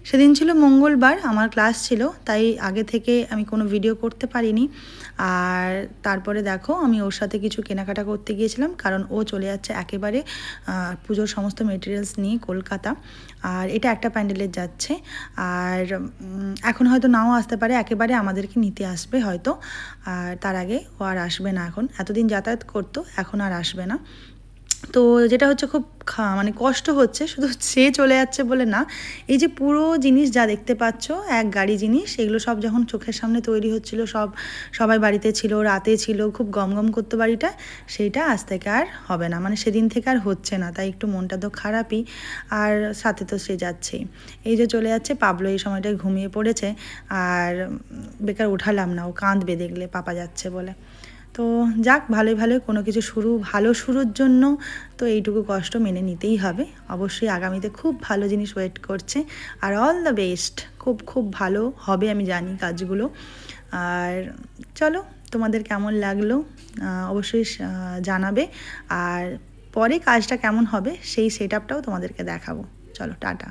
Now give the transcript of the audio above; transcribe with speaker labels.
Speaker 1: সেদিন ছিল মঙ্গলবার, আমার ক্লাস ছিল, তাই আগে থেকে আমি কোনো ভিডিও করতে পারিনি। আর তারপরে দেখো আমি ওর সাথে কিছু কেনাকাটা করতে গিয়েছিলাম, কারণ ও চলে যাচ্ছে একেবারে পুজোর সমস্ত মেটেরিয়ালস নিয়ে কলকাতা। আর এটা একটা প্যান্ডেলের যাচ্ছে, আর এখন হয়তো নাও আসতে পারে, একেবারে আমাদেরকে নিতে আসবে হয়তো। আর তার আগে ও আর আসবে না, এখন এতদিন যাতায়াত করতো, এখন আর আসবে না। তো যেটা হচ্ছে খুব মানে কষ্ট হচ্ছে, শুধু সে চলে যাচ্ছে বলে না, এই যে পুরো জিনিস যা দেখতে পাচ্ছ এক গাড়ি জিনিস, এগুলো সব যখন চোখের সামনে তৈরি হচ্ছিল, সবাই বাড়িতে ছিল, রাতে ছিল, খুব গমগম করতো বাড়িটা, সেইটা আজ থেকে আর হবে না, মানে সেদিন থেকে আর হচ্ছে না, তাই একটু মনটা তো খারাপই। আর সাথে তো সে যাচ্ছেই, এই যে চলে যাচ্ছে। পাবলো এই সময়টায় ঘুমিয়ে পড়েছে, আর বেকার উঠালাম না, ও কাঁদবে দেখলে পাপা যাচ্ছে বলে। তো যাক, ভালোই ভালোই কোনো কিছু ভালো শুরুর জন্য তো এইটুকু কষ্ট মেনে নিতেই হবে। অবশ্যই আগামীতে খুব ভালো জিনিস ওয়েট করছে, আর অল দ্য বেস্ট। খুব খুব ভালো হবে আমি জানি কাজগুলো। আর চলো, তোমাদের কেমন লাগলো অবশ্যই জানাবে, আর পরে কাজটা কেমন হবে সেই সেট আপটাও তোমাদেরকে দেখাবো। চলো, টাটা।